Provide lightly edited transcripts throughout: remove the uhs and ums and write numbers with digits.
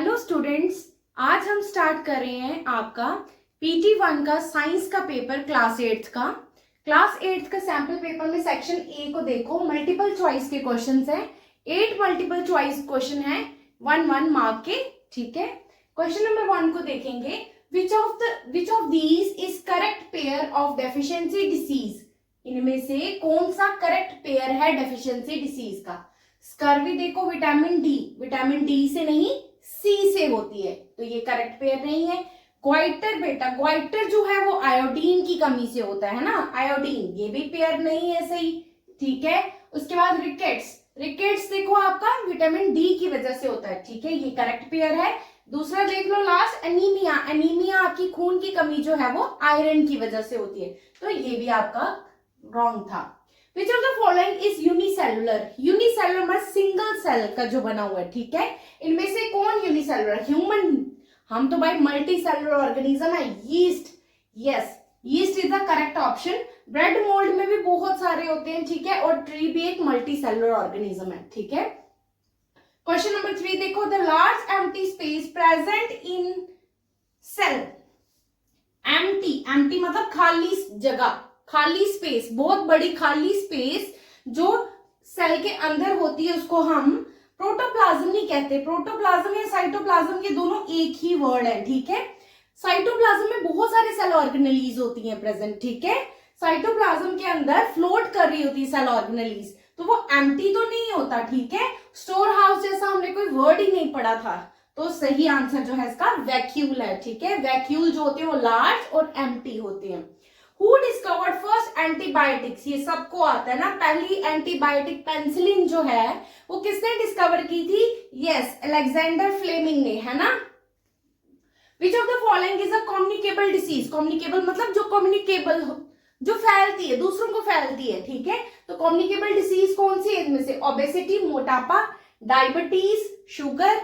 Hello students, आज हम start कर रहे हैं आपका PT1 का साइंस का पेपर क्लास एट्थ का सैंपल पेपर में सेक्शन ए को देखो। मल्टीपल चॉइस के क्वेश्चंस हैं, 8 मल्टीपल चॉइस क्वेश्चन है 1 मार्क के। ठीक है, क्वेश्चन नंबर 1 को देखेंगे। Which of these is correct pair of deficiency disease? इनमें से कौन सा करेक्ट पेयर है डेफिशिएंसी डिसीज का? स्कर्वी देखो, विटामिन डी से नहीं सी से होती है, तो ये करेक्ट पेयर नहीं है। ग्वाइटर बेटा, ग्वाइटर जो है वो आयोडीन की कमी से होता है ना, आयोडीन, ये भी पेयर नहीं है सही। ठीक है, उसके बाद रिकेट्स देखो आपका विटामिन डी की वजह से होता है। ठीक है, ये करेक्ट पेयर है। दूसरा देख लो लास्ट, एनीमिया आपकी खून की कमी जो है वो आयरन की वजह से होती है, तो ये भी आपका रॉन्ग था। Which of the following is unicellular? Unicellular मतलब सिंगल सेल का जो बना हुआ है। ठीक है, इनमें से कौन यूनिसेलुलर? ह्यूमन, हम तो भाई मल्टी सेलुलर ऑर्गेनिज्म है। Yeast, yes, yeast is the correct option. Bread mould में भी बहुत सारे होते हैं। ठीक है, और ट्री भी एक मल्टी सेलुलर ऑर्गेनिज्म है। ठीक है, क्वेश्चन नंबर 3 देखो। The large empty space present in cell. Empty मतलब खाली जगह, खाली स्पेस, बहुत बड़ी खाली स्पेस जो सेल के अंदर होती है, उसको हम प्रोटोप्लाज्म नहीं कहते। प्रोटोप्लाज्म या साइटोप्लाज्म, ये दोनों एक ही वर्ड है। ठीक है, साइटोप्लाज्म में बहुत सारे सेल ऑर्गेनेलीज होती हैं प्रेजेंट। ठीक है, साइटोप्लाज्म के अंदर फ्लोट कर रही होती है सेल ऑर्गेनेलीज, तो वो एम्प्टी तो नहीं होता। ठीक है, स्टोर हाउस जैसा हमने कोई वर्ड ही नहीं पढ़ा था, तो सही आंसर जो है इसका वैक्यूल है। ठीक है, वैक्यूल जो होते हैं वो लार्ज और एम्प्टी होते हैं। Who discovered first antibiotics? ये सबको आता है ना, पहली एंटीबायोटिक पेनिसिलिन जो है वो किसने डिस्कवर की थी? यस, अलेक्जेंडर फ्लेमिंग ने, है ना। Which of the following is a communicable disease? communicable मतलब जो कम्युनिकेबल, जो फैलती है, दूसरों को फैलती है। ठीक है, तो कम्युनिकेबल डिसीज कौन सी है इनमें से? ओबेसिटी, मोटापा, डायबिटीज, शुगर,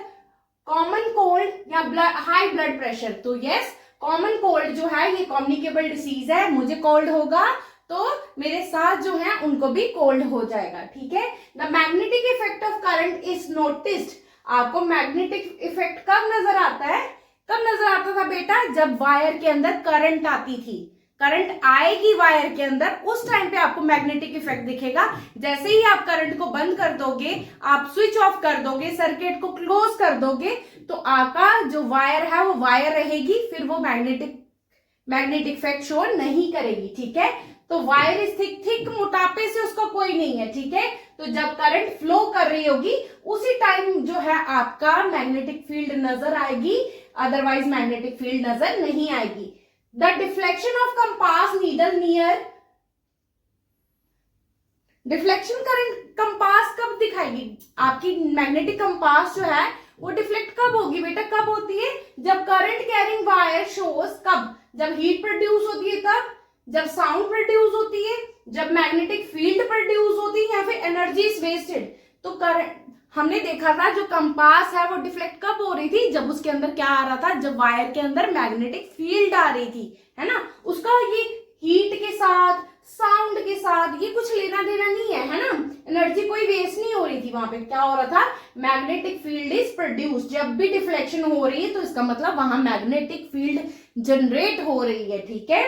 कॉमन कोल्ड या हाई ब्लड प्रेशर। तो यस, कॉमन कोल्ड जो है ये कम्युनिकेबल डिसीज है। मुझे कोल्ड होगा तो मेरे साथ जो है उनको भी कोल्ड हो जाएगा। ठीक है, the magnetic effect of current is noticed. आपको मैग्नेटिक इफेक्ट कब नजर आता है? कब नजर आता था बेटा? जब वायर के अंदर करंट आती थी, करंट आएगी वायर के अंदर, उस टाइम पे आपको मैग्नेटिक इफेक्ट दिखेगा। जैसे ही आप करंट को बंद कर दोगे, आप स्विच ऑफ कर दोगे, सर्किट को क्लोज कर दोगे, तो आपका जो वायर है वो वायर रहेगी, फिर वो मैग्नेटिक इफेक्ट शो नहीं करेगी। ठीक है, तो वायर इज थिक, मोटापे से उसका कोई नहीं है। ठीक है, तो जब करंट फ्लो कर रही होगी उसी टाइम जो है आपका मैग्नेटिक फील्ड नजर आएगी, अदरवाइज मैग्नेटिक फील्ड नजर नहीं आएगी। The deflection of compass needle near, deflection current compass कब दिखाएगी? आपकी मैग्नेटिक कंपास जो है वो डिफ्लेक्ट कब होगी बेटा? कब होती है? जब करंट कैरिंग वायर शोज, कब? जब हीट प्रोड्यूस होती है तब, जब साउंड प्रोड्यूस होती है, जब मैग्नेटिक फील्ड प्रोड्यूस होती है, या फिर एनर्जी इज वेस्टेड। तो करंट हमने देखा था जो कंपास है वो डिफ्लेक्ट कब हो रही थी? जब उसके अंदर क्या आ रहा था? जब वायर के अंदर मैग्नेटिक फील्ड आ रही थी, है ना। उसका ये हीट के साथ, साउंड के साथ ये कुछ लेना देना नहीं है ना। एनर्जी कोई वेस्ट नहीं हो रही थी वहां पे। क्या हो रहा था? Magnetic field is produce. जब भी डिफ्लेक्शन हो रही है तो इसका मतलब वहां मैग्नेटिक फील्ड जनरेट हो रही है। ठीक है,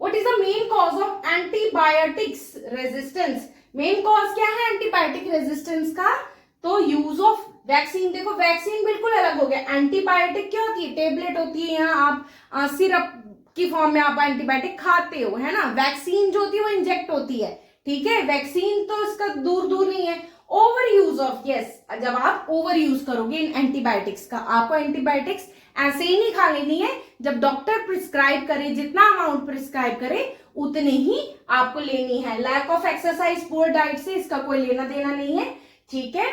what is the main cause of antibiotics resistance? Main cause क्या है एंटीबायोटिक रेजिस्टेंस का? तो यूज ऑफ वैक्सीन। देखो वैक्सीन बिल्कुल अलग हो गया। एंटीबायोटिक क्या होती है? टेबलेट होती है, यहाँ आप सिरप की फॉर्म में आप एंटीबायोटिक खाते हो, है ना। वैक्सीन जो होती है वो इंजेक्ट होती है। ठीक है, वैक्सीन तो इसका दूर नहीं है। ओवर यूज ऑफ, यस, जब आप ओवर यूज करोगे इन एंटीबायोटिक्स का, आपको एंटीबायोटिक्स ऐसे ही नहीं खा लेनी है। जब डॉक्टर प्रिस्क्राइब करे, जितना अमाउंट प्रिस्क्राइब करे उतनी ही आपको लेनी है। Lack of exercise, poor diet से इसका कोई लेना देना नहीं है। ठीक है,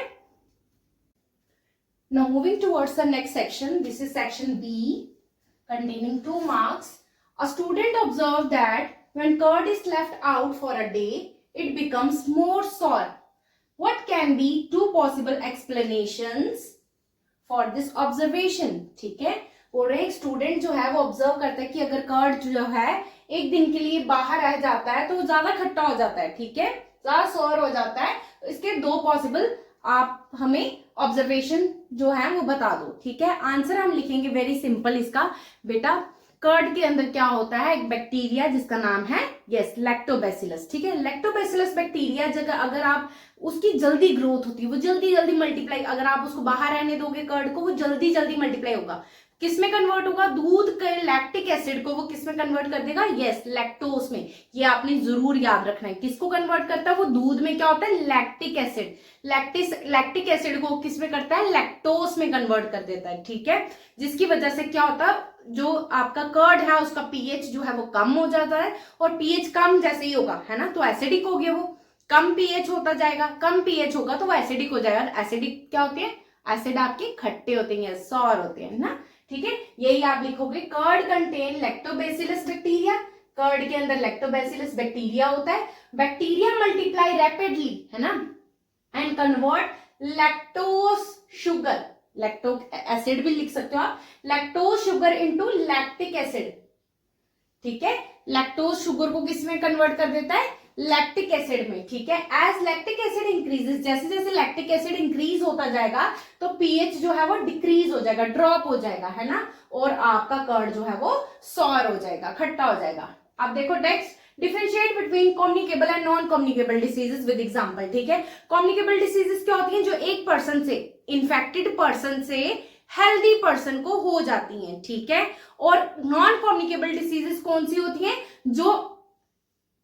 now moving towards the next section, this is section B containing 2 marks. A student observed that when curd is left out for a day, it becomes more sour. What can be 2 possible explanations for this observation? ठीक है, और एक student जो है वो observe करता है कि अगर कर्ड जो है एक दिन के लिए बाहर रह जाता है तो वो ज्यादा खट्टा हो जाता है। ठीक है, ज्यादा सोर हो जाता है। तो इसके 2 पॉसिबल आप हमें ऑब्जर्वेशन जो है वो बता दो, ठीक है। आंसर हम लिखेंगे वेरी सिंपल इसका बेटा, कर्ड के अंदर क्या होता है, एक बैक्टीरिया जिसका नाम है यस लैक्टोबैसिलस, ठीक है। लैक्टोबैसिलस बैक्टीरिया जगह अगर आप उसकी जल्दी ग्रोथ होती है, वो जल्दी जल्दी मल्टीप्लाई, अगर आप उसको बाहर रहने दोगे कर्ड को, वो जल्दी जल्दी मल्टीप्लाई होगा, किसमें कन्वर्ट होगा, दूध के लैक्टिक एसिड को वो किसमें कन्वर्ट कर देगा, यस लैक्टोस में। ये आपने जरूर याद रखना है, किसको कन्वर्ट करता है वो, दूध में क्या होता है लैक्टिक एसिड, लैक्टिक एसिड को किसमें करता है, लैक्टोस में कन्वर्ट कर देता है, ठीक है। जिसकी वजह से क्या होता है, जो आपका कर्ड है उसका पीएच जो है वो कम हो जाता है, और पीएच कम जैसे ही होगा है ना, तो एसिडिक हो गया, वो कम पीएच होता जाएगा, कम पीएच होगा तो वो एसिडिक हो जाएगा। एसिडिक क्या होते हैं, एसिड आपके खट्टे होते हैं, सॉर होते हैं ना, ठीक है। यही आप लिखोगे, curd contain lactobacillus bacteria, curd के अंदर लैक्टोबैसिलस बैक्टीरिया होता है, बैक्टीरिया मल्टीप्लाई रैपिडली है ना, and convert lactose sugar, lactic acid भी लिख सकते हो आप, lactose sugar into lactic acid, ठीक है। लैक्टोज शुगर को किसमें कन्वर्ट कर देता है, लैक्टिक एसिड में, ठीक है। एज लैक्टिक एसिड इंक्रीजेस, जैसे जैसे लैक्टिक एसिड इंक्रीज होता जाएगा तो पीएच जो है वो डिक्रीज हो जाएगा, ड्रॉप हो जाएगा है ना, और आपका कर्ड जो है वो सॉर हो जाएगा, खट्टा हो जाएगा। अब देखो text, differentiate between communicable and non communicable diseases with example, ठीक है। कम्युनिकेबल डिसीजेस क्या होती हैं, जो एक पर्सन से, इन्फेक्टेड पर्सन से हेल्दी पर्सन को हो जाती हैं, ठीक है। और नॉन कम्युनिकेबल डिसीजेस कौन सी होती हैं, जो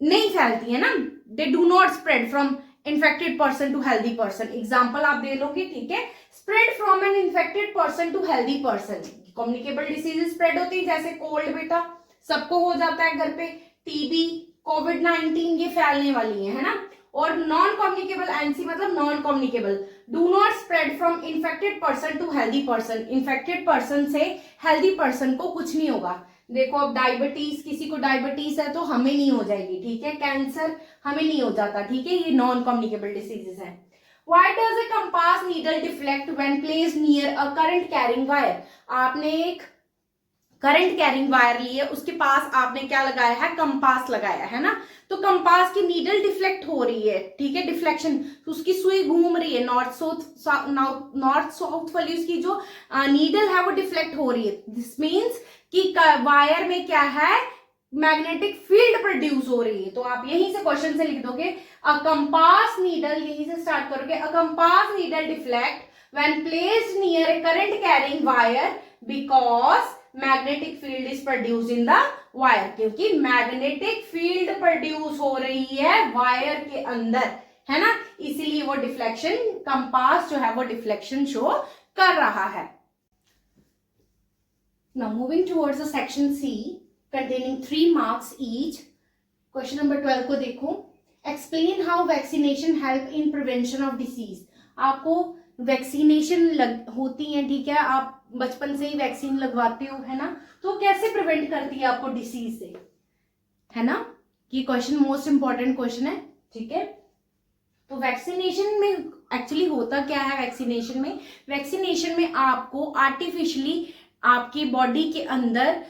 नहीं फैलती है ना, they do not spread from infected person to healthy person. Example आप दे लोगे, ठीक है, spread from an infected person to healthy person. Communicable diseases spread होती है, जैसे कोल्ड बेटा सबको हो जाता है घर पे, टीबी, कोविड-19 ये फैलने वाली है ना। और नॉन कम्युनिकेबल, एनसी मतलब non communicable, do not spread from infected person to healthy person, infected person से हेल्दी पर्सन को कुछ नहीं होगा। देखो अब डायबिटीज, किसी को डायबिटीज है तो हमें नहीं हो जाएगी, ठीक है, कैंसर हमें नहीं हो जाता, ठीक है, ये नॉन कम्युनिकेबल डिसीजेस है। Why does a compass needle deflect when placed near a current carrying wire? आपने एक करंट कैरिंग वायर ली है, उसके पास आपने क्या लगाया है, कंपास लगाया है ना, तो कंपास की नीडल डिफ्लेक्ट हो रही है, ठीक है, डिफ्लेक्शन, तो उसकी सुई घूम रही है, नॉर्थ साउथ वाली उसकी जो नीडल है वो डिफ्लेक्ट हो रही है। दिस मीन्स कि वायर में क्या है, मैग्नेटिक फील्ड प्रोड्यूस हो रही है। तो आप यहीं से क्वेश्चन से लिख दोगे, अ कंपास नीडल, यहीं से स्टार्ट करोगे, a compass needle deflect when placed near A current carrying wire because magnetic field is produce in the wire, क्योंकि मैग्नेटिक फील्ड प्रोड्यूस हो रही है वायर के अंदर है ना, इसीलिए वो डिफ्लेक्शन, कंपास जो है वो डिफ्लेक्शन शो कर रहा है। Now moving towards the section C containing 3 marks each. Question number 12 को देखो, explain how vaccination help in prevention of disease. आपको वैक्सीनेशन होती है, ठीक है, आप बचपन से ही वैक्सीन लगवाते हो है ना, तो कैसे प्रिवेंट करती है आपको डिसीज से, है ना। ये क्वेश्चन मोस्ट इंपॉर्टेंट क्वेश्चन है, ठीक है। तो वैक्सीनेशन में एक्चुअली होता क्या है, वैक्सीनेशन में आपको आर्टिफिशियली आपकी बॉडी के अंदर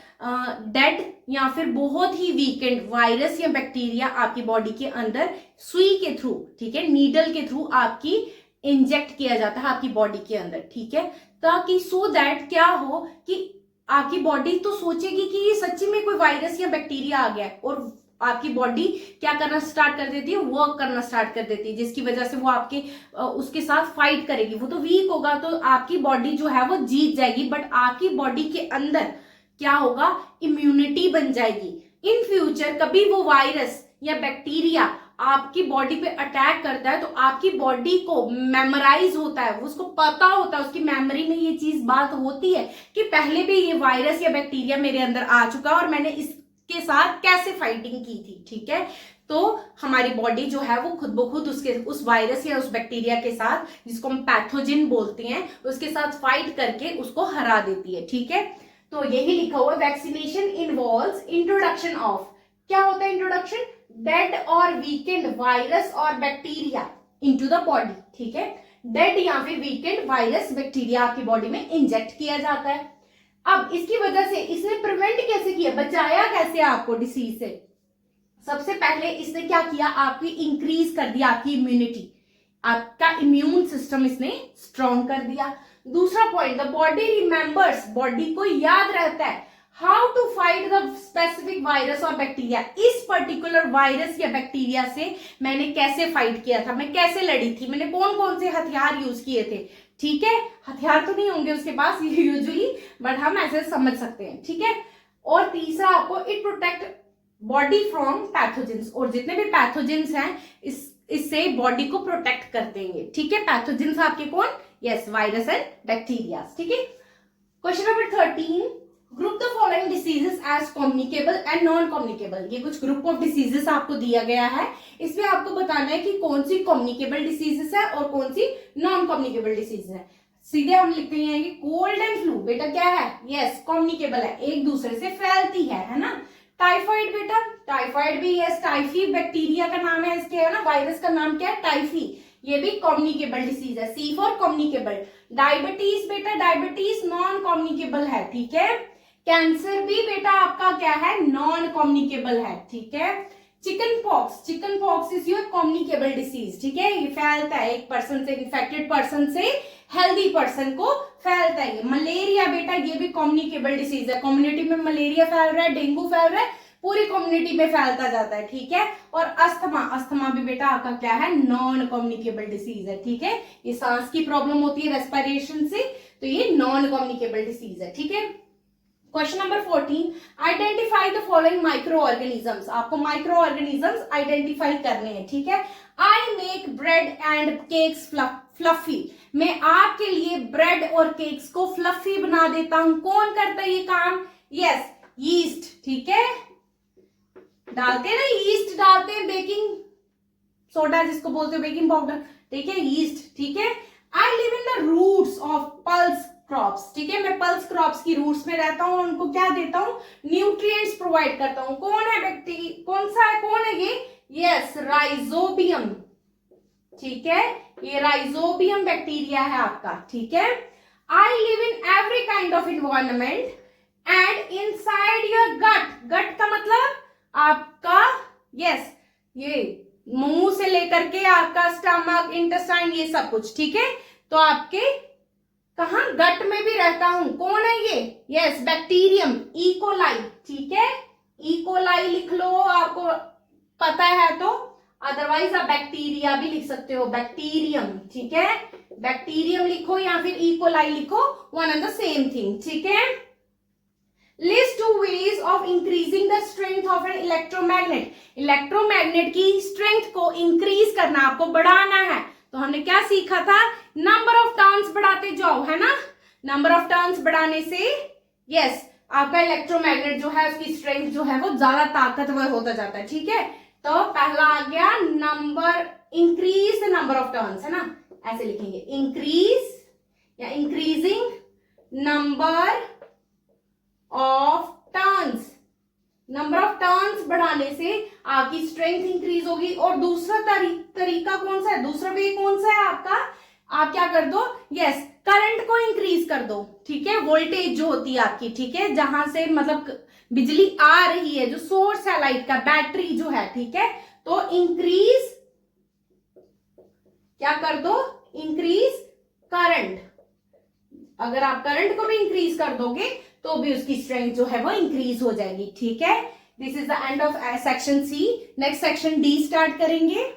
डेड या फिर बहुत ही वीकेंड वायरस या बैक्टीरिया आपकी बॉडी के अंदर सुई के थ्रू, ठीक है, नीडल के थ्रू आपकी इंजेक्ट किया जाता है आपकी बॉडी के अंदर, ठीक है, ताकि सो दैट क्या हो कि आपकी बॉडी तो सोचेगी कि ये सच्ची में कोई वायरस या बैक्टीरिया आ गया है, और आपकी बॉडी क्या करना स्टार्ट कर देती है, वर्क करना स्टार्ट कर देती है, जिसकी वजह से वो आपके उसके साथ फाइट करेगी। वो तो वीक होगा तो आपकी बॉडी जो है वो जीत जाएगी, बट आपकी बॉडी के अंदर क्या होगा, इम्यूनिटी बन जाएगी। इन फ्यूचर कभी वो वायरस या बैक्टीरिया आपकी बॉडी पे अटैक करता है तो आपकी बॉडी को मेमोराइज होता है, उसको पता होता है, उसकी मेमोरी में ये चीज बात होती है कि पहले भी ये वायरस या बैक्टीरिया मेरे अंदर आ चुका और मैंने इसके साथ कैसे फाइटिंग की थी, ठीक है। तो हमारी बॉडी जो है वो खुद ब खुद उस वायरस या उस बैक्टीरिया के साथ, जिसको हम पैथोजिन बोलते हैं, उसके साथ फाइट करके उसको हरा देती है, ठीक है। तो यही लिखा हुआ, वैक्सीनेशन इन्वॉल्व्स इंट्रोडक्शन ऑफ, क्या होता है इंट्रोडक्शन, डेड और वीकेंड वायरस और बैक्टीरिया इनटू द बॉडी, ठीक है, डेड या फिर वीकेंड वायरस बैक्टीरिया आपकी बॉडी में इंजेक्ट किया जाता है। अब इसकी वजह से इसने प्रिवेंट कैसे किया, बचाया कैसे आपको डिसीज से, सबसे पहले इसने क्या किया, आपकी इंक्रीज कर दिया आपकी इम्यूनिटी, आपका इम्यून सिस्टम इसने स्ट्रॉन्ग कर दिया। दूसरा point, the body remembers, body को याद रहता है how to fight the specific virus और बैक्टीरिया, इस पर्टिकुलर वायरस या बैक्टीरिया से मैंने कैसे फाइट किया था, मैं कैसे लड़ी थी, मैंने कौन कौन से हथियार यूज किए थे। ठीक है, हथियार तो नहीं होंगे उसके पास यूजुअली, बट हम ऐसे समझ सकते हैं। ठीक है, और तीसरा आपको it protect body from pathogens, और जितने भी पैथोजेंस हैं इससे बॉडी को प्रोटेक्ट कर देंगे। ठीक है, पैथोजेंस आपके कौन, यस, वायरस एंड बैक्टीरिया। ठीक है, question number 13, group the following diseases as communicable and non communicable. ये कुछ ग्रुप ऑफ डिसीजेस आपको दिया गया है, इसमें आपको बताना है कि कौन सी कम्युनिकेबल डिसीजेस है और कौन सी नॉन कम्युनिकेबल डिसीज है। सीधे हम लिखते हैं कि कोल्ड एंड फ्लू बेटा क्या है, यस कम्युनिकेबल है, एक दूसरे से फैलती है ना। टाइफाइड बेटा, टाइफाइड भी यस, टाइफी बैक्टीरिया का नाम है, इसके है ना, वायरस का नाम क्या है, टाइफी, ये भी कम्युनिकेबल डिसीज है, सी फॉर कम्युनिकेबल। डायबिटीज बेटा, डायबिटीज नॉन कम्युनिकेबल है। ठीक है, कैंसर भी बेटा आपका क्या है, नॉन कम्युनिकेबल है। ठीक है, chicken pox, chicken pox is your communicable disease. ठीक है, ये फैलता है एक पर्सन से, इन्फेक्टेड पर्सन से हेल्दी पर्सन को फैलता है। मलेरिया बेटा ये भी कम्युनिकेबल डिसीज है, कम्युनिटी में मलेरिया फैल रहा है, डेंगू फैल रहा है, पूरी कम्युनिटी में फैलता जाता है। ठीक है, और अस्थमा, अस्थमा भी बेटा आपका क्या है, नॉन कम्युनिकेबल डिसीज है। ठीक है, ये सांस की प्रॉब्लम होती है रेस्पिरेशन से, तो ये नॉन कम्युनिकेबल डिसीज है। ठीक है, question number 14, identify the following micro organisms, आपको माइक्रो ऑर्गेनिजम्स आइडेंटिफाई करने हैं। ठीक है, I make bread and cakes fluffy, मैं आपके लिए ब्रेड और केक्स को फ्लफी बना देता हूं, कौन करता है ये काम, यस यीस्ट। ठीक है, डालते हैं ना, यीस्ट डालते हैं, बेकिंग सोडा जिसको बोलते हो, बेकिंग पाउडर। ठीक है, यीस्ट। ठीक है, I live in the roots of pulse crops. ठीक है, मैं पल्स क्रॉप्स की रूट्स में रहता हूं, उनको क्या देता हूं, न्यूट्रिएंट्स प्रोवाइड करता हूं। कौन है व्यक्ति, कौन सा है, कौन है ये, यस राइजोबियम। ठीक है, ये राइजोबियम बैक्टीरिया है आपका। ठीक है, I live in every kind of environment and inside your gut, gut का मतलब आपका यस ये मुंह से लेकर के आपका स्टमक, इंटेस्टाइन, ये सब कुछ। ठीक है, तो आपके कहा गट में भी रहता हूं, कौन है ये, यस बैक्टीरियम, इकोलाई। ठीक है, इकोलाई लिख लो, आपको पता है तो, अदरवाइज आप बैक्टीरिया भी लिख सकते हो, बैक्टीरियम। ठीक है, बैक्टीरियम लिखो या फिर इकोलाई लिखो, वन एंड द सेम थिंग। ठीक है, list two ways of increasing the strength of an electromagnet, electromagnet की स्ट्रेंथ को इंक्रीज करना, आपको बढ़ाना है, तो हमने क्या सीखा था, नंबर ऑफ टर्न्स बढ़ाते जाओ, है ना, नंबर ऑफ टर्न्स बढ़ाने से यस आपका इलेक्ट्रोमैग्नेट जो है उसकी स्ट्रेंथ जो है वो ज्यादा ताकतवर होता जाता है। ठीक है, तो पहला आ गया number, increase the number of turns, है ना, ऐसे लिखेंगे, इंक्रीज या increasing number of turns, number of turns बढ़ाने से आपकी स्ट्रेंथ इंक्रीज होगी। और दूसरा तरीका कौन सा है, दूसरा वे कौन सा है आपका, आप क्या कर दो, यस करंट को इंक्रीज कर दो। ठीक है, वोल्टेज जो होती है आपकी, ठीक है, जहां से मतलब बिजली आ रही है, जो सोर्स है लाइट का, बैटरी जो है, ठीक है, तो इंक्रीज क्या कर दो, इंक्रीज करंट। अगर आप करंट को भी इंक्रीज कर दोगे तो भी उसकी स्ट्रेंथ जो है वो इंक्रीज हो जाएगी। ठीक है, this is the end of section C. Next section D start करेंगे।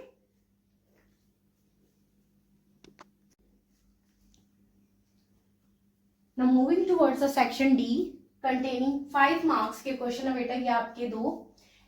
Now moving towards the section D containing 5 marks के क्वेश्चन है बेटा, ये आपके दो।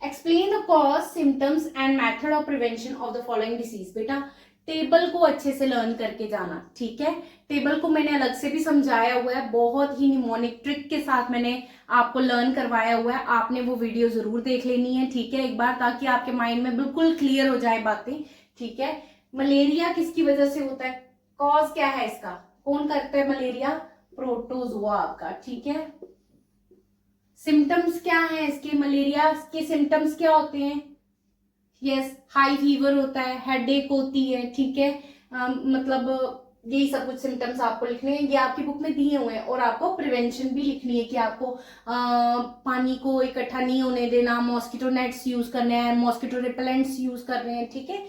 Explain the cause, symptoms and method of prevention of the following disease। बेटा table को अच्छे से लर्न करके जाना। ठीक है, टेबल को मैंने अलग से भी समझाया हुआ है, बहुत ही निमोनिक ट्रिक के साथ मैंने आपको लर्न करवाया हुआ है, आपने वो वीडियो जरूर देख लेनी है। ठीक है, एक बार, ताकि आपके माइंड में बिल्कुल क्लियर हो जाए बातें। ठीक है, मलेरिया किसकी वजह से होता है, कॉज क्या है इसका, कौन करता है मलेरिया, प्रोटोजोआ आपका। ठीक है, सिम्टम्स क्या है इसके, मलेरिया के सिम्टम्स क्या होते हैं, यस हाई फीवर होता है, हेडेक होती है। ठीक है, मतलब यही सब कुछ सिम्टम्स आपको लिखने हैं, ये आपकी बुक में दिए हुए हैं। और आपको प्रिवेंशन भी लिखनी है कि आपको पानी को इकट्ठा नहीं होने देना, मॉस्किटो नेट्स यूज करने हैं, मॉस्किटो रिपेलेंट्स यूज कर रहे हैं। ठीक है,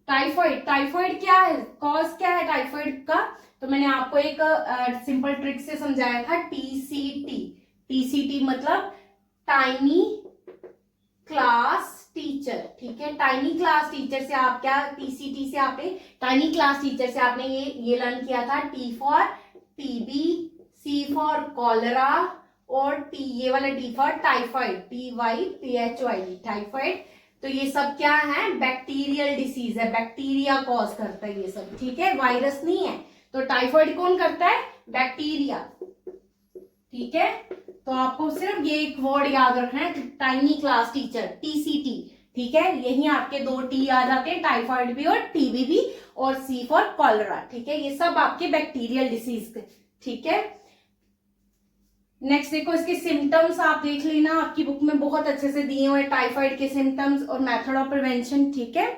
टाइफाइड, टाइफाइड क्या है, कॉज क्या है टाइफाइड का, तो मैंने आपको एक सिंपल ट्रिक से समझाया था, टीसीटी। टीसीटी मतलब टाइनी क्लास टीचर, ठीक है। टाइनी क्लास टीचर से आप क्या, टीसीटी से आपने, टाइनी क्लास टीचर से आपने ये लर्न किया था, T for TB, C for cholera, और टी ये वाला D for typhoid, TYPHOID, typhoid. तो ये सब क्या है, बैक्टीरियल डिसीज है, बैक्टीरिया कॉज करता है ये सब, ठीक है, वायरस नहीं है। तो टाइफाइड कौन करता है, बैक्टीरिया, ठीक है। तो आपको सिर्फ ये एक वर्ड याद रखना है, टाइनी क्लास टीचर, टीसीटी, ठीक है। यही आपके दो टी आ जाते हैं, टाइफाइड भी और टीबी भी, और सी फॉर कॉलरा, ठीक है। ये सब आपके बैक्टीरियल डिसीज, ठीक है। नेक्स्ट देखो, इसके सिम्टम्स आप देख लेना, आपकी बुक में बहुत अच्छे से दिए हुए टाइफाइड के सिम्टम्स और मेथड ऑफ प्रिवेंशन, ठीक है।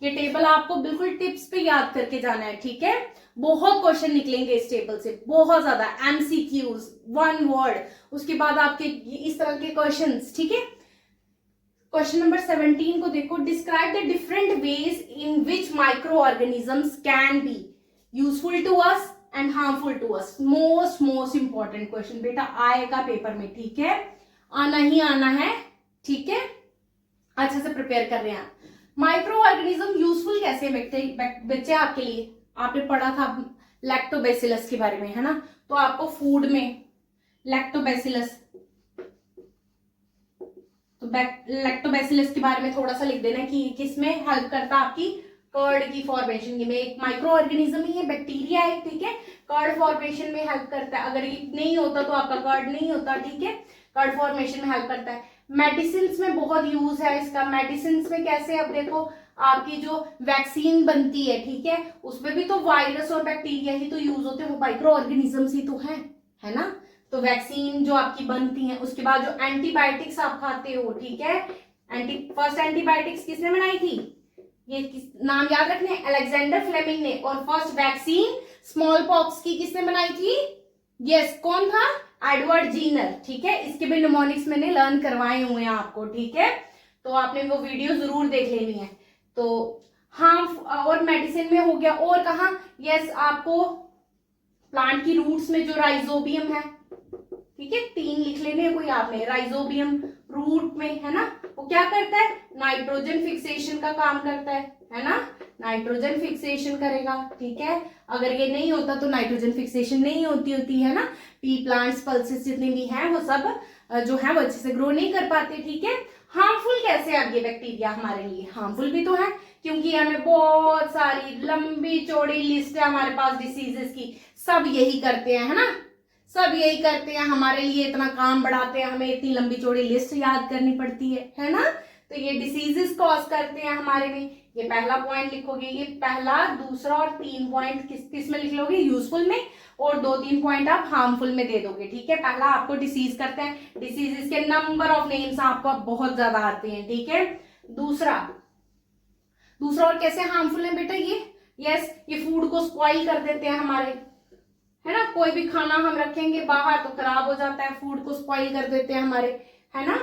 ये टेबल आपको बिल्कुल टिप्स पे याद करके जाना है, ठीक है। बहुत क्वेश्चन निकलेंगे इस टेबल से, बहुत ज्यादा, एमसीक्यूज, वन वर्ड, उसके बाद आपके इस तरह के क्वेश्चंस, ठीक है। क्वेश्चन नंबर 17 को देखो, describe the different ways in which micro organisms can be useful to us and harmful to us. Most important question बेटा आएगा पेपर में, ठीक है, आना ही आना है, ठीक है। अच्छे से प्रिपेयर कर रहे हैं आप। माइक्रो ऑर्गेनिज्म यूजफुल कैसे है बच्चे आपके लिए, आपने पढ़ा था लैक्टोबैसिलस के बारे में, है ना। तो आपको फूड में लैक्टोबैसिलस, तो लैक्टोबैसिलस के बारे में थोड़ा सा लिख देना कि किसमें हेल्प करता है, आपकी कर्ड की फॉर्मेशन में। एक माइक्रो ऑर्गेनिज्म ही है, बैक्टीरिया है, ठीक है, कर्ड फॉर्मेशन में हेल्प करता है। अगर ये नहीं होता तो आपका कर्ड नहीं होता, ठीक है, कर्ड फॉर्मेशन में हेल्प करता है। मेडिसिन में बहुत यूज है इसका। मेडिसिन में कैसे, अब देखो आपकी जो वैक्सीन बनती है, ठीक है, उसमें भी तो वायरस और बैक्टीरिया ही तो यूज होते हैं, वो माइक्रो ऑर्गेनिजम्स ही तो है ना। तो वैक्सीन जो आपकी बनती है, उसके बाद जो एंटीबायोटिक्स आप खाते हो, ठीक है, फर्स्ट एंटीबायोटिक्स किसने बनाई थी, ये नाम याद रखने, अलेक्जेंडर फ्लेमिंग ने। और फर्स्ट वैक्सीन स्मॉल पॉक्स की किसने बनाई थी, यस, कौन था, एडवर्ड जीनर, ठीक है। इसके भी निमोनिक्स मैंने लर्न करवाए हुए हैं आपको, ठीक है, तो आपने वो वीडियो जरूर देख लेनी है। तो हाँ, और मेडिसिन में हो गया, और कहा, यस, आपको प्लांट की रूट्स में जो राइजोबियम है, ठीक है, 3 लिख लेने हैं कोई आपने, राइजोबियम रूट में, है ना, वो क्या करता है, नाइट्रोजन फिक्सेशन का काम करता है ना, नाइट्रोजन फिक्सेशन करेगा, ठीक है। अगर ये नहीं होता तो नाइट्रोजन फिक्सेशन नहीं होती है ना, पी प्लांट्स पल्सेस जितने भी हैं वो सब जो है वो अच्छे से ग्रो नहीं कर पाते, ठीक है। हार्मफुल कैसे है ये बैक्टीरिया हमारे लिए, हार्मफुल भी तो है, क्योंकि हमें बहुत सारी लंबी चौड़ी लिस्ट है हमारे पास डिसीजेस की, सब यही करते हैं, है ना, सब यही करते हैं, हमारे लिए इतना काम बढ़ाते हैं, हमें इतनी लंबी चौड़ी लिस्ट याद करनी पड़ती है ना। तो ये डिसीजेस कॉज करते हैं हमारे में। ये पहला पॉइंट लिखोगे, ये पहला, दूसरा और 3 पॉइंट किस में लिख लोगे, यूजफुल में, और 2-3 पॉइंट आप हार्मफुल में दे दोगे, ठीक है। पहला आपको डिसीज करते हैं, डिसीजेस के नंबर ऑफ नेम्स आपको बहुत ज्यादा आते हैं, ठीक है। दूसरा और कैसे हार्मफुल है बेटा ये, यस, ये फूड को स्पॉइल कर देते हैं हमारे, है ना, कोई भी खाना हम रखेंगे बाहर तो खराब हो जाता है, फूड को स्पॉइल कर देते हैं हमारे, है ना।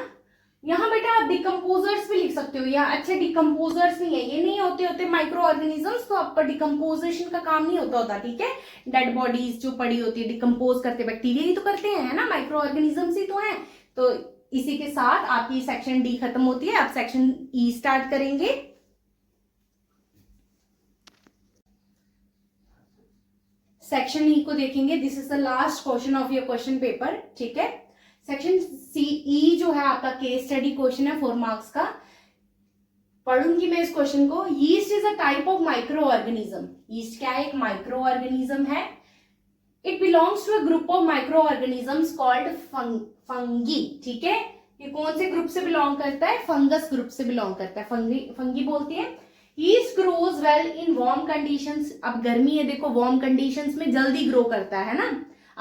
यहाँ बेटा आप डिकम्पोजर्स भी लिख सकते हो, या अच्छे डिकम्पोजर्स नहीं है, ये नहीं होते माइक्रो ऑर्गेनिजम्स, तो आपका डिकम्पोजिशन का काम नहीं होता, ठीक है। डेड बॉडीज जो पड़ी होती है डिकम्पोज करते बैक्टीरिया ही तो करते हैं, है ना, माइक्रो ऑर्गेनिजम्स ही तो है। तो इसी के साथ आपकी सेक्शन डी खत्म होती है, आप सेक्शन ई स्टार्ट करेंगे। सेक्शन ई को देखेंगे, this is the last question of your question paper, ठीक है। सेक्शन ई जो है आपका केस स्टडी क्वेश्चन है 4 मार्क्स का। पढ़ूंगी मैं इस क्वेश्चन को। Yeast is a type of micro organism. Yeast क्या है, एक माइक्रो ऑर्गेनिज्म है। It belongs to a group of micro organisms called fungi, ठीक है। ये कौन से ग्रुप से बिलोंग करता है, फंगस ग्रुप से बिलोंग करता है, फंगी बोलते हैं। Yeast grows well in warm conditions. अब गर्मी है, देखो वार्म कंडीशंस में जल्दी ग्रो करता है ना,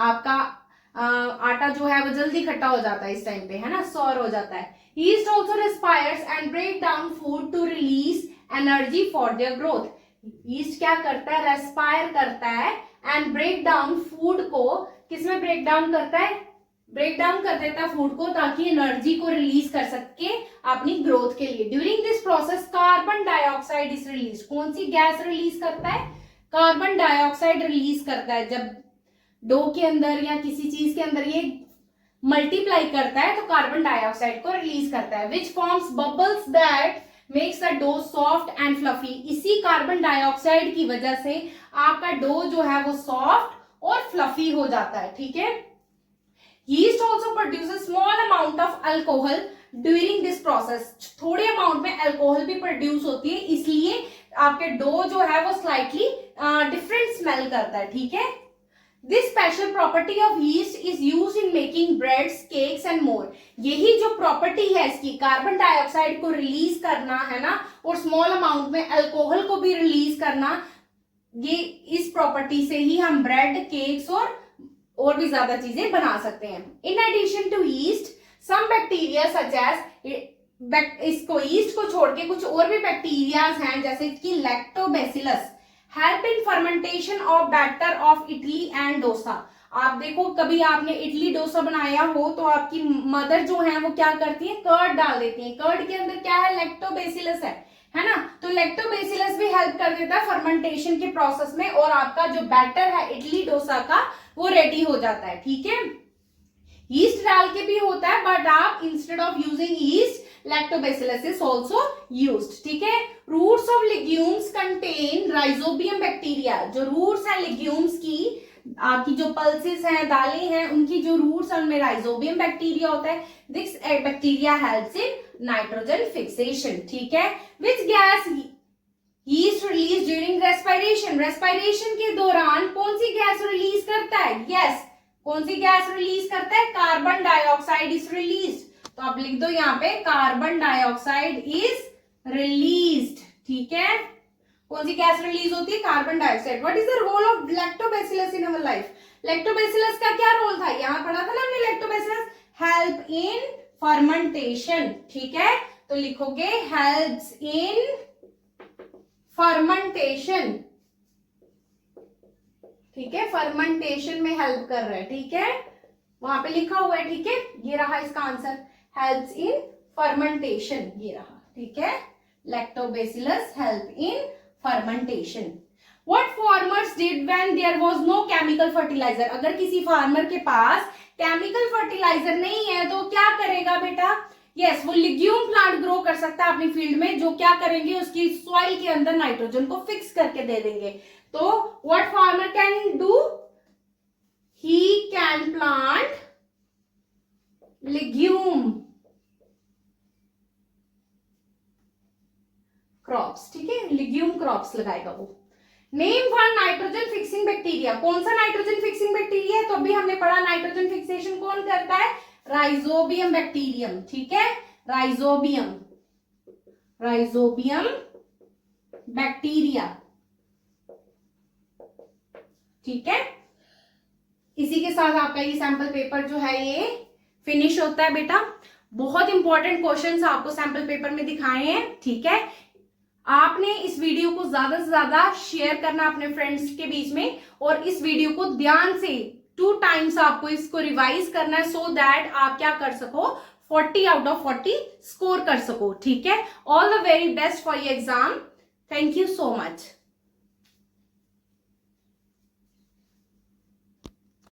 आपका आटा जो है वो जल्दी खट्टा हो जाता है इस टाइम पे, है ना, सॉर हो जाता है। Yeast also respires and break down food to release energy for their growth. Yeast क्या करता है, रेस्पायर करता है एंड ब्रेक डाउन फूड को, किसमें ब्रेक डाउन करता है, ब्रेक डाउन कर देता है फूड को ताकि एनर्जी को रिलीज कर सके अपनी ग्रोथ के लिए। During this process carbon dioxide is release. कौन सी गैस रिलीज करता है? कार्बन डाइऑक्साइड रिलीज करता है। जब डो के अंदर या किसी चीज के अंदर ये मल्टीप्लाई करता है तो कार्बन डाइऑक्साइड को रिलीज करता है, which forms bubbles that makes the dough soft and fluffy. इसी कार्बन डाइऑक्साइड की वजह से आपका डो जो है वो सॉफ्ट और फ्लफी हो जाता है, ठीक है। Yeast also produces small amount of alcohol during this process। थोड़े अमाउंट में अल्कोहल भी प्रोड्यूस होती है, इसलिए आपके डो जो है वो स्लाइटली डिफरेंट स्मेल करता है, ठीक है। This special property of yeast is used in making breads, cakes and more। यही जो प्रॉपर्टी है इसकी, कार्बन डाइऑक्साइड को रिलीज करना है ना, और स्मॉल अमाउंट में अल्कोहल को भी रिलीज करना, ये इस प्रॉपर्टी से ही हम ब्रेड, केक्स और भी ज्यादा चीजें बना सकते हैं। In addition to yeast some bacteria such as, इसको ईस्ट को छोड़ के कुछ और भी बैक्टीरियाज हैं जैसे कि lactobacillus help in fermentation of batter of idli and dosa. आप देखो कभी आपने इडली डोसा बनाया हो तो आपकी मदर जो है वो क्या करती है, कर्ड डाल देती है। कर्ड के अंदर क्या है, लैक्टोबैसिलस है ना। तो लैक्टोबैसिलस भी हेल्प कर देता है फर्मेंटेशन के प्रोसेस में, और आपका जो बैटर है इडली डोसा का वो रेडी हो जाता है, ठीक है। यीस्ट डाल के भी होता है, बट आप instead of using yeast lactobacillus is also used, ठीक है। Roots of legumes contain rhizobium bacteria. जो रूट्स है लेग्यूम्स की, आपकी जो पल्सेस हैं, दालें हैं, उनकी जो रूट्स है उनमें राइजोबियम बैक्टीरिया होता है। This bacteria helps in nitrogen fixation, ठीक है। Which gas yeast release during respiration. Respiration के दौरान कौन सी गैस रिलीज करता है? यस, कौन सी गैस रिलीज करता है? Carbon dioxide is release. तो आप लिख दो यहाँ पे कार्बन डाइऑक्साइड इज रिलीज्ड, ठीक है। कौन सी गैस रिलीज होती है? Carbon dioxide. What is the role of lactobacillus in our life? Lactobacillus का क्या रोल था? यहां पढ़ा था ना हमने लैक्टोबैसिलस हेल्प इन फर्मेंटेशन, ठीक है। तो लिखोगे हेल्प्स इन फर्मेंटेशन, ठीक है। फर्मेंटेशन में हेल्प कर रहा है, ठीक है, वहां पे लिखा हुआ है, ठीक है। ये रहा इसका आंसर, हेल्प्स इन फर्मेंटेशन, ये रहा, ठीक है। Lactobacillus help in fermentation. What farmers did when there was no chemical fertilizer? अगर किसी फार्मर के पास केमिकल फर्टिलाइजर नहीं है तो क्या करेगा बेटा? यस, वो लिग्यूम प्लांट ग्रो कर सकता है अपनी फील्ड में, जो क्या करेंगे उसकी सॉइल के अंदर नाइट्रोजन को फिक्स करके दे देंगे। तो what farmer can do? He can plant legume crops, ठीक है, लिग्यूम क्रॉप्स लगाएगा वो। Name one nitrogen fixing bacteria. कौन सा नाइट्रोजन फिक्सिंग बैक्टीरिया है? तो अभी हमने पढ़ा नाइट्रोजन फिक्सेशन कौन करता है? राइजोबियम बैक्टीरियम, ठीक है। राइजोबियम बैक्टीरिया, ठीक है। इसी के साथ आपका ये सैंपल पेपर जो है ये फिनिश होता है बेटा। बहुत इंपॉर्टेंट क्वेश्चंस आपको सैंपल पेपर में दिखाए हैं, ठीक है। आपने इस वीडियो को ज्यादा से ज्यादा शेयर करना अपने फ्रेंड्स के बीच में, और इस वीडियो को ध्यान से 2 टाइम्स आपको इसको रिवाइज करना है, सो दैट आप क्या कर सको, 40 आउट ऑफ 40 स्कोर कर सको, ठीक है। All the very best for your exam. Thank you so much.